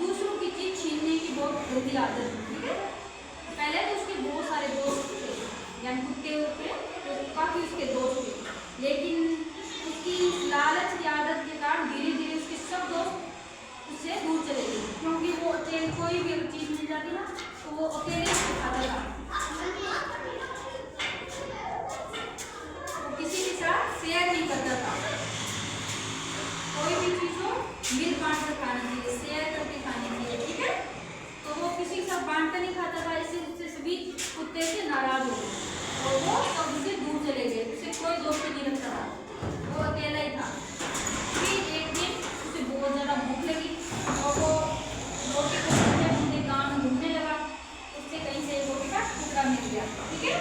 दूसरों की चीज छीनने की बहुत गंदी आदत थी, ठीक है। पहले तो उसके बहुत सारे दोस्त थे, यानी कुत्ते थे तो काफी उसके दोस्त थे, लेकिन उसकी लालच की आदत के कारण धीरे धीरे उसके सब दोस्त उससे दूर चले गए, क्योंकि वो अकेले कोई भी चीज मिल जाती ना तो वो अकेले खाता था, वो किसी के साथ शेयर नहीं करता था। कोई भी चीज हो मिल बांट कर खानी चाहिए, शेयर करके खानी चाहिए, ठीक है। तो वो किसी के साथ बांट कर नहीं खाता था, इससे सभी कुत्ते से नाराज हो गए और वो सब उसे दूर चले गए, उसे कोई दोस्त नहीं रखता था, वो अकेला ही था। फिर एक दिन उसे बहुत ज़्यादा भूख लगी और वो रोटी को ढूंढते गाँव में घूमने लगा, उससे कहीं से रोटी का टुकड़ा मिल गया, ठीक है।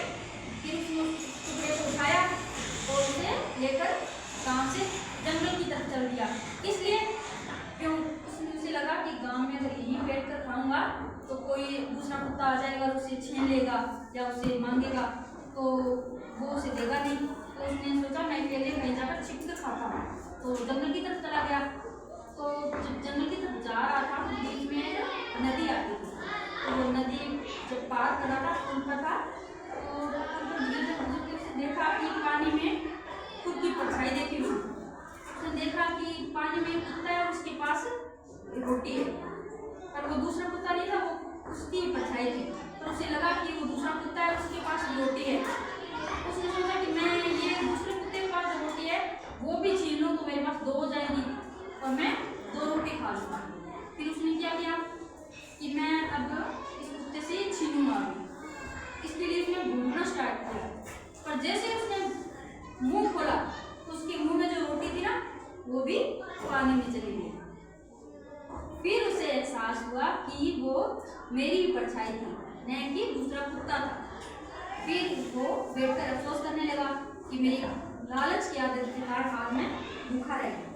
फिर उसने उस टुकड़े को उठाया और उसे लेकर गाँव से जंगल की तरफ चल दिया, इसलिए क्यों उसे लगा कि गांव में अगर यहीं बैठ कर खाऊंगा तो कोई दूसरा कुत्ता आ जाएगा और उसे छीन लेगा या उसे मांगेगा तो वो उसे देगा नहीं। तो उसने सोचा मैं अकेले कहीं जाकर छिप कर खाता हूँ, तो जंगल की तरफ चला गया। तो जब जंगल की तरफ जा रहा था तो बीच में एक नदी आती थी, तो वो नदी जब पार कर रहा था पुल पर था तो उसे देखा कि पानी में खुद की परछाई देखी उसने देखा कि पानी में कुत्ता है और उसके पास रोटी है, पर वो दूसरा कुत्ता नहीं था, वो उसकी परछाई थी। तो उसे लगा कि वो दूसरा कुत्ता है उसके पास रोटी है, उसने सोचा कि मैं ये दूसरे कुत्ते के पास रोटी है वो भी छीन लूँ तो मेरे पास दो हो जाएगी और मैं दो रोटी खा लूँगा। फिर उसने क्या किया कि मैं अब इस कुत्ते से छीनूंगा, इसके लिए उसने घूमना स्टार्ट किया, पर जैसे उसने मुंह खोला तो उसके मुंह में जो रोटी थी ना वो भी पानी में चली गई। फिर उसे एहसास हुआ कि वो मेरी भी परछाई थी, न कि दूसरा कुत्ता था। फिर वो बैठकर अफसोस करने लगा कि मेरी लालच की आदत के कारण आज मैं भूखा रह गया।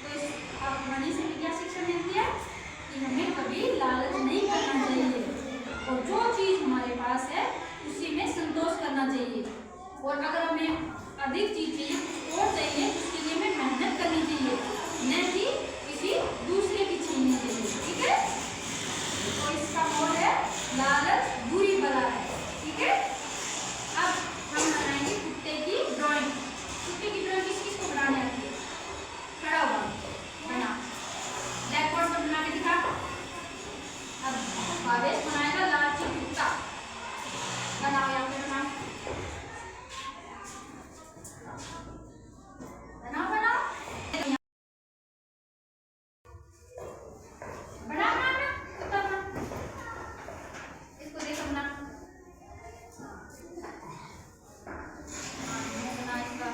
तो इस कहानी से क्या शिक्षा मिलती है कि हमें कभी लालच नहीं करना चाहिए और जो चीज़ हमारे पास है उसी में संतोष करना चाहिए, और अगर हमें अधिक चीज चाहिए और चाहिए उसके लिए हमें मेहनत करनी चाहिए, न कि किसी दूसरे की छीननी चाहिए, ठीक है। तो इसका मोल है लालच बुरी बला है, ठीक है। अब हम बनाएंगे कुत्ते की ड्राइंग। कुत्ते की ड्राइंग किस किस को बनाने आती है? खड़ा हुआ बना, ब्लैक बोर्ड पर बना के दिखा। अब भावेश बनाएगा लालची कुत्ता, बनाओ यहाँ पे बनाओ बनाओ बनाओ बना बना कुत्ता बना, इसको देखो बना बना इसका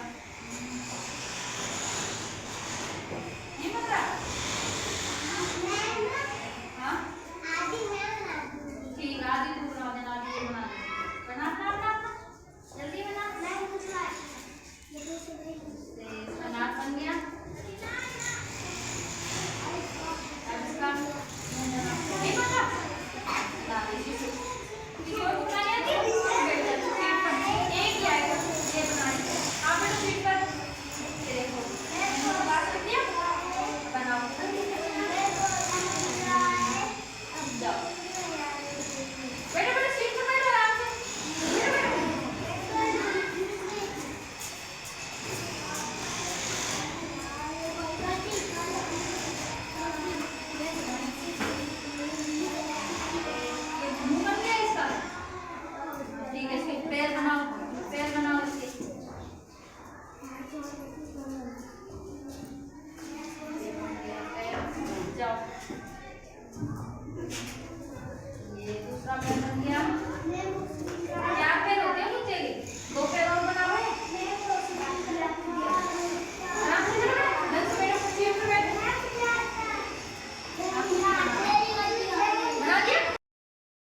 नहीं बन रहा। हाँ ठीक आधी तू बना देना, आधी बना बना बना बना जल्दी बना। इसका नाक बन गया, अब इसका नहीं बना ना किसी और को बनाने आती है एक ही आएगा ये बनाने। आप बेटा सीट पर ये देखो बात करती है बनाओ जाओ बेटा बेटा सीट पर बैठो आराम से मुंह बन गया इसका, ठीक है। इसके पैर बनाओ, पैर बनाओ इसके जाओ